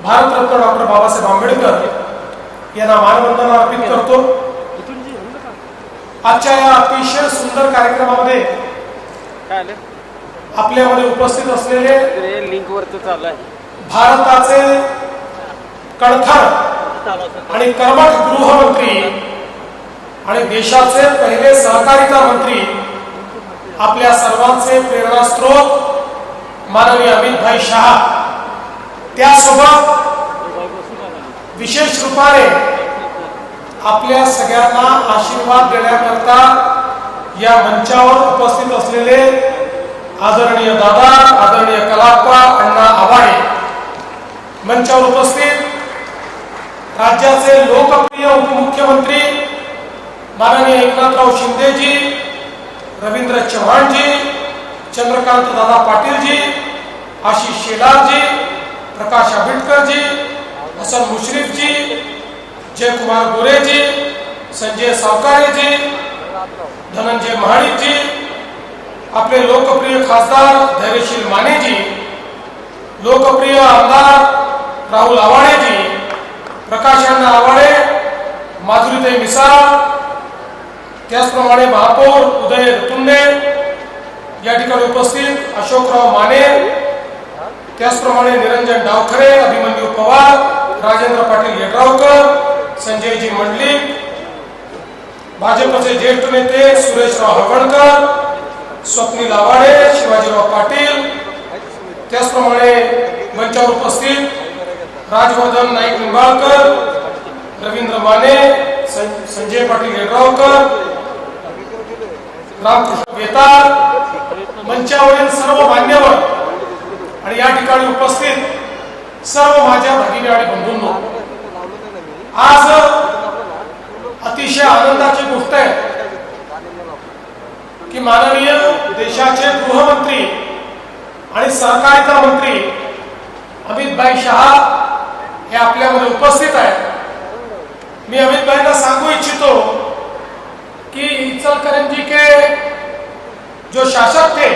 Bharat Ratna doctor Babasaheb Ambedkar यांना मानवंदना अर्पित करतो। आजच्या या अतिशय सुंदर कार्यक्रमामध्ये आपल्यामध्ये उपस्थित असलेले लिंक वरती चालू आहे भारताचे कणखर आणि कर्मठ गृहमंत्री आणि देशाचे पहिले सहकारिता मंत्री आपल्या सर्वांचे प्रेरणास्त्रोत माननीय अमित भाई शहा, त्यासोबत विशेष रूपाने आपल्या सगळ्यांना आशीर्वाद देण्याकरता या मंचावर उपस्थित असलेले आदरणीय दादा, आदरणीय कलाप्पा अण्णा आवाडे, मंचावर उपस्थित राज्याचे लोकप्रिय उपमुख्यमंत्री माननीय एकनाथराव शिंदेजी, रवींद्र चव्हाणजी, चंद्रकांत दादा पाटीलजी, आशीष शेलारजी, प्रकाश आंबेडकरजी, हसन मुश्रीफजी, जयकुमार गोरेजी, संजय सावकारेजी, धनंजय महाडिकजी, आपले लोकप्रिय खासदार धैर्यशील मानेजी, लोकप्रिय आमदार राहुल आवाडेजी, प्रकाश अण्णा आवाडे, माधुरीताई मिसाळ, त्याचप्रमाणे महापौर उदय रतुंडे, या ठिकाणी उपस्थित अशोकराव माने, त्याचप्रमाणे निरंजन डावखरे, अभिमन्यू पवार, राजेंद्र पाटील येड्रावकर, संजयजी मंडलिक, भाजपचे ज्येष्ठ नेते सुरेशराव हवणकर, स्वप्नील आवाडे, शिवाजीराव पाटील, त्याचप्रमाणे मंचावर उपस्थित राजवर्धन नाईक निंबाळकर, रवींद्र माने, संजय पाटील येड्रावकर, रामकृष्ण बेतार, मंचावरील सर्व मान्यवर आणि या ठिकाणी उपस्थित सर्व माझ्या भगिनी आणि बंधूंनो, आज अतिशय आनंदाची गोष्ट आहे की माननीय देशाचे गृहमंत्री आणि सहकारिता मंत्री अमित भाई शहा हे आपल्यामध्ये उपस्थित आहेत। मी अमित भाईंना सांगू इच्छितो कि इचलकरंजी के जो शासक थे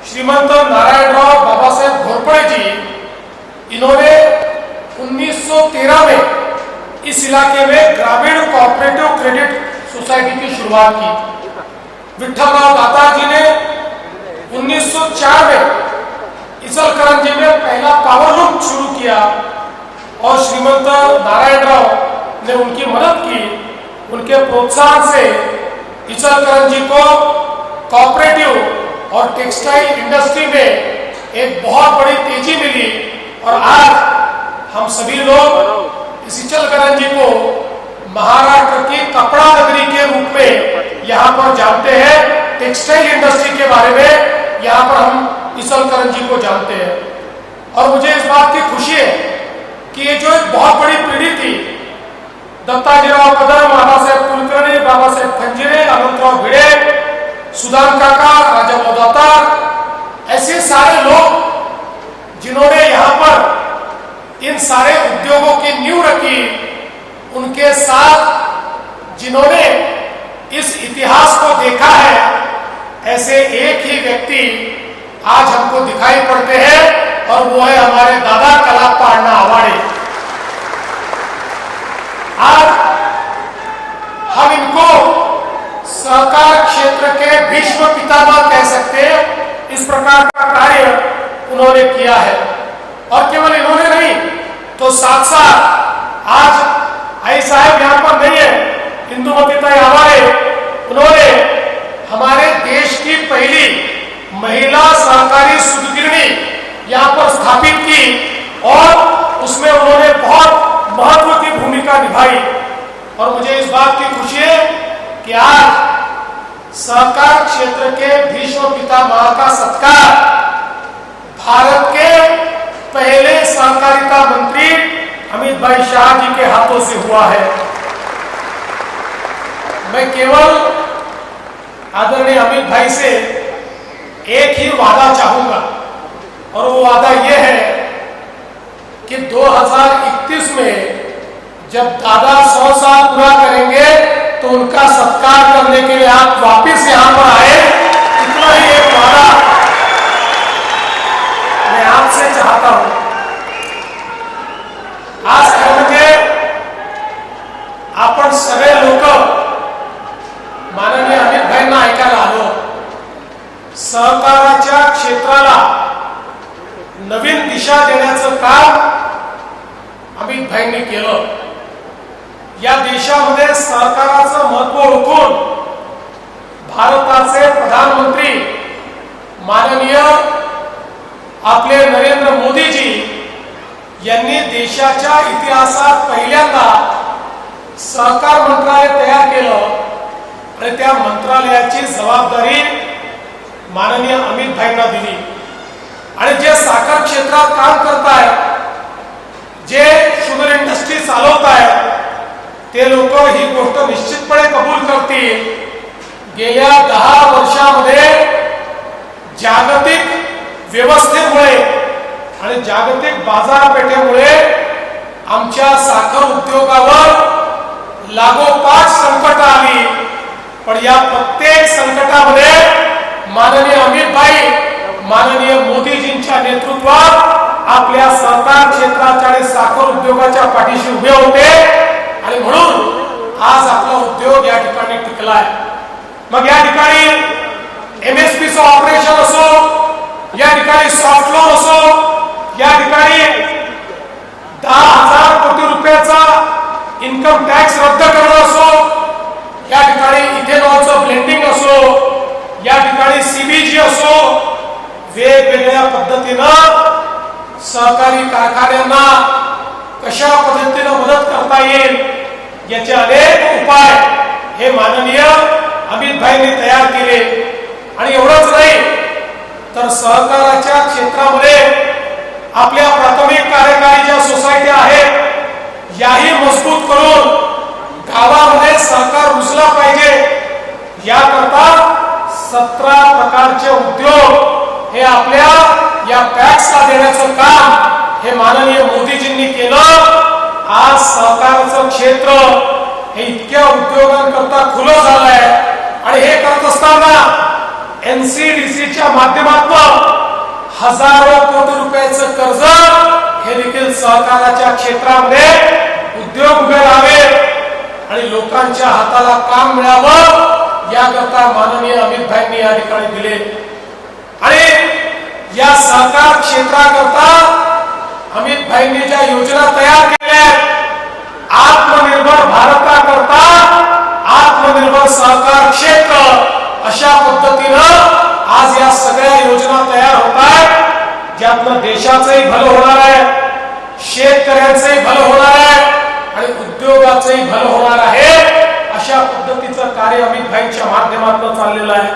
श्रीमंत नारायणराव बाबा साहेब घोरपड़े जी, इन्होंने 1913 में इस इलाके में ग्रामीण कोऑपरेटिव क्रेडिट सोसाइटी की शुरुआत की। विठलराव दाता जी ने 1904 में इचलकरंजी में पहला पावर लूम शुरू किया और श्रीमंत नारायणराव ने उनकी मदद की। उनके प्रोत्साहन से इचलकरंजी को कोऑपरेटिव और टेक्सटाइल इंडस्ट्री में एक बहुत बड़ी तेजी मिली और आज हम सभी लोग इस इचलकरंजी को महाराष्ट्र की कपड़ा नगरी के रूप में यहाँ पर जानते हैं। टेक्सटाइल इंडस्ट्री के बारे में यहाँ पर हम इचलकरंजी को जानते हैं और मुझे इस बात की खुशी है कि ये जो एक बहुत बड़ी पीढ़ी थी, दत्ताजीराव कदम, बाबा साहेब कुलकर्णी, बाबा साहेब खंजिरे, अनंतराव भिड़े, सुदान काका, राजाभाऊ दातार, ऐसे सारे लोग जिन्होंने यहाँ पर इन सारे उद्योगों की नींव रखी, उनके साथ जिन्होंने इस इतिहास को देखा है, ऐसे एक ही व्यक्ति आज हमको दिखाई पड़ते हैं और वो है हमारे दादा कलाप्पा अण्णा आवाडे। आज हम इनको सहकार क्षेत्र के भीष्म पितामह कह सकते हैं। इस प्रकार का कार्य उन्होंने किया है और केवल इन्होंने नहीं तो साथ साथ आज आई साहब यहाँ पर नहीं है, इंदुमतीताई आवाडे, उन्होंने हमारे देश की पहली महिला सहकारी सुदगिरणी यहाँ पर स्थापित की और उसमें उन्होंने बहुत महत्व की भूमिका निभाई और मुझे इस बात की खुशी है कि आज सहकार क्षेत्र के भीष्म पितामह का सत्कार भारत के पहले सहकारिता मंत्री अमित भाई शाह जी के हाथों से हुआ है। मैं केवल आदरणीय अमित भाई से एक ही वादा चाहूंगा और वो वादा ये है कि 2031 में जब दादा 100 साल पूरा करेंगे तो उनका सत्कार करने के लिए आप वापस यहाँ पर आए। इतना ही एक वादा मैं आपसे चाहता हूं। भाईंनी केलं. या देशामध्ये सहकाराचं महत्व ओळखून भारताचे प्रधानमंत्री माननीय आपले नरेंद्र मोदीजी यांनी देशाच्या इतिहासात पहिल्यांदा सहकार मंत्रालय तयार केलं आणि त्या मंत्रालयाची जबाबदारी माननीय अमित भाईंना दिली. आणि जे साखर क्षेत्रात काम करतायत, जे शुगर इंडस्ट्री चालवत आहेत, ते लोक ही गोष्ट निश्चितपणे कबूल करतील. गेल्या 10 वर्षामध्ये जागतिक व्यवस्थेमुळे आणि जागतिक बाजारपेठेमुळे आमच्या साखर उद्योगावर लागोपाठ संकट आली. पण या प्रत्येक संकटामध्ये माननीय अमित भाई, माननीय मोदीजींच्या नेतृत्वात आपल्या सहकार क्षेत्राच्या आणि साखर उद्योगाच्या पाठीशी उभे होते आणि म्हणून आज आपला उद्योग या ठिकाणी टिकलाय. मग या ठिकाणी एमएसपीचं ऑपरेशन असो, या ठिकाणी सॉफ्ट लोन असो, या ठिकाणी 10,000 कोटी रुपयाचा इन्कम टॅक्स रद्द करणं असो, या ठिकाणी इथेनॉलचं ब्लेंडिंग असो, या ठिकाणी सीबीजी असो, वेगवेगळ्या पद्धतीनं सहकारी कारखान्यांना कशा पद्धतीनं मदत करता येईल याचे अनेक उपाय हे माननीय अमित भाईंनी तयार केले. आणि एवढंच नाही तर सहकाराच्या क्षेत्रामध्ये आपल्या प्राथमिक कार्यकारी ज्या सोसायट्या आहेत याही मजबूत करून गावामध्ये सहकार रुजला पाहिजे याकरता 17 प्रकारचे उद्योग हे आपल्या या पॅक्सला देण्याचं काम हे माननीय मोदीजींनी केलं. आज सहकाराचं क्षेत्र हे इतक्या उद्योगांकरता खुलं झालंय आणि हे करत असताना एनसीडीसीच्या माध्यमातून हजारो कोटी रुपयाचं कर्ज हे देखील सहकाराच्या क्षेत्रामध्ये उद्योग उभे राहावेत आणि लोकांच्या हाताला काम मिळावं याकरता माननीय अमित भाईंनी या ठिकाणी दिले. आणि या सहकार क्षेत्राकरता अमित भाईंनी ज्या योजना तयार केल्या, आत्मनिर्भर भारताकरता आत्मनिर्भर सहकार क्षेत्र अशा पद्धतीनं आज या सगळ्या योजना तयार होत आहेत, ज्यातनं देशाचंही भलं होणार आहे, शेतकऱ्यांचंही भलं होणार आहे आणि उद्योगाचंही भलं होणार आहे. अशा पद्धतीचं कार्य अमित भाईंच्या माध्यमातून चाललेलं आहे.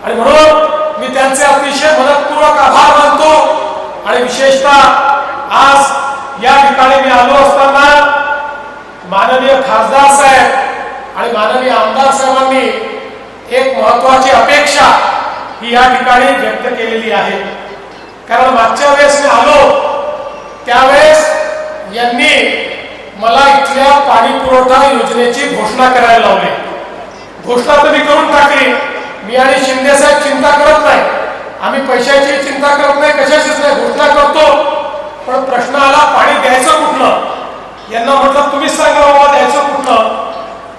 आणि म्हणून मी त्यांचे अतिशय मनपूर्वक आभार मानतो. आणि विशेषतः आज या ठिकाणी मी आलो असताना माननीय खासदार साहेब आणि माननीय आमदार साहेबांनी एक महत्वाची अपेक्षा ही या ठिकाणी व्यक्त केलेली आहे. कारण मागच्या वेळेस मी आलो त्यावेळेस यांनी मला इथल्या पाणी पुरवठा योजनेची घोषणा करायला लावली. घोषणा तर मी करून टाकली. मी आणि शिंदे साहेब चिंता करत नाही, आम्ही पैशाची चिंता करत नाही, कशाचीच नाही, घोषणा करतो. पण प्रश्न आला पाणी द्यायचं कुठलं. यांना म्हटलं तुम्हीच सांगा बाबा द्यायचं कुठलं.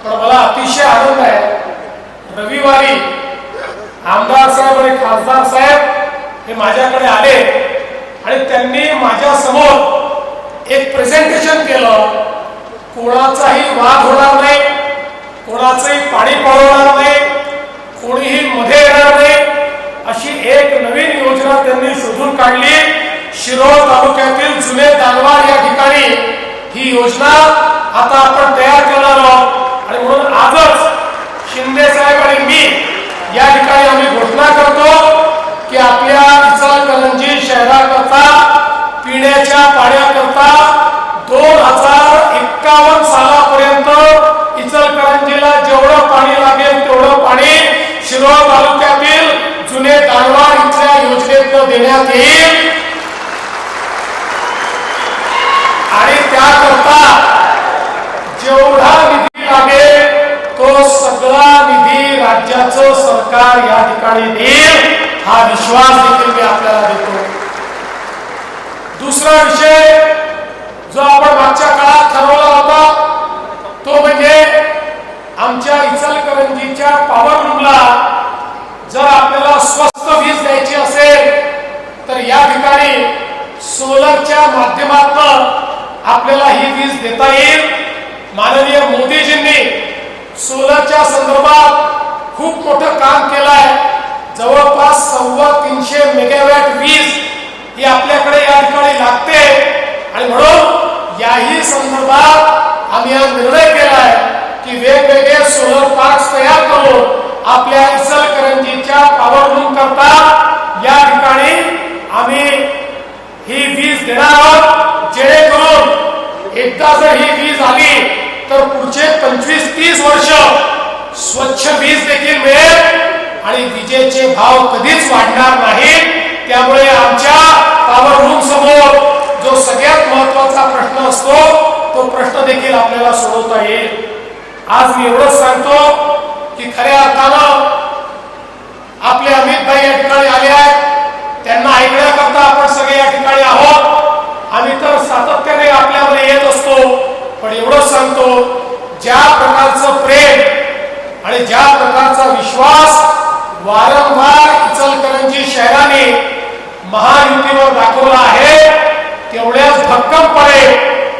पण मला अतिशय आनंद आहे, रविवारी आमदार साहेब आणि खासदार साहेब हे माझ्याकडे आले आणि त्यांनी माझ्या समोर एक प्रेझेंटेशन केलं. कोणाचाही वाद होणार नाही, कोणाचंही पाणी पळवणार नाही, कोणीही मध्ये येणार नाही, अशी एक नवीन योजना त्यांनी शोधून काढली. शिरोळ तालुक्यातील जुने दानवाड या ठिकाणी ही योजना आता आपण तयार करणार आहोत. आणि म्हणून आजच शिंदे साहेब आणि मी या ठिकाणी आम्ही घोषणा करतो की आपल्या इचलकरंजी शहराकरता पिण्याच्या पाण्याकरता 2051 सालापर्यंत इचलकरंजीला जेवढं पाणी लागेल तेवढं पाणी शिरोळ तालुक्यातील जुने दानवाड इथल्या योजनेतून देण्यात येईल. आणि त्याकरता जेवढा निधी लागेल तो सगळा निधी राज्याचं सरकार या ठिकाणी देईल, हा विश्वास देखील मी आपल्याला देतो. दुसरा विषय जो आपण मागच्या काळात ठरवला होता तो म्हणजे आमच्या इचलकरंजीच्या पॉवर लूमला जर आपल्याला स्वस्त वीज द्यायची असेल तर या ठिकाणी सोलरच्या माध्यमातून आपल्याला ही वीज देता येईल. माननीय मोदीजींनी सोलरच्या संदर्भात खूप मोठं काम केलं आहे. जवळपास 350 मेगावॅट वीज ही आपल्याकडे या ठिकाणी लागते आणि म्हणून याही संदर्भात आम्ही हा निर्णय केला आहे की वेगवेगळे सोलर पार्क तयार करून आपल्या इचलकरंजीच्या पॉवरलूम करता या ठिकाणी आम्ही ही वीज देणार आहोत, जेणेकरून एकदा जर ही वीज आली तर पुढचे 25-30 वर्ष स्वच्छ वीज देखील मिळेल आणि विजेचे भाव कधीच वाढणार नाहीत. त्यामुळे आमच्या पॉवरलूम समोर जो सगळ्यात महत्वाचा प्रश्न असतो तो प्रश्न देखील आपल्याला सोडवता येईल. आज मी एवढंच सांगतो की खऱ्या अर्थानं आपले अमित भाई या ठिकाणी आले आहेत. त्यांना ऐकण्याकरता आपण सगळे या ठिकाणी आहोत. आम्ही तर सातत्याने आपल्यामध्ये येत असतो, पण एवढंच सांगतो, ज्या प्रकारचं प्रेम आणि ज्या प्रकारचा विश्वास वारंवार इचलकरंजी शहराने महायुतीवर दाखवला आहे, तेवढ्याच भक्कमपणे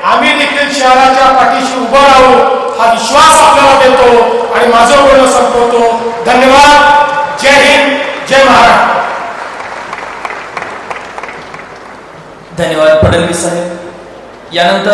आम्ही देखील शहराच्या पाठीशी उभं राहू हा विश्वास आपल्याला देतो आणि माझं बोलणं संपवतो. धन्यवाद. जय हिंद, जय महाराष्ट्र. धन्यवाद फडणवीस साहेब. यानंतर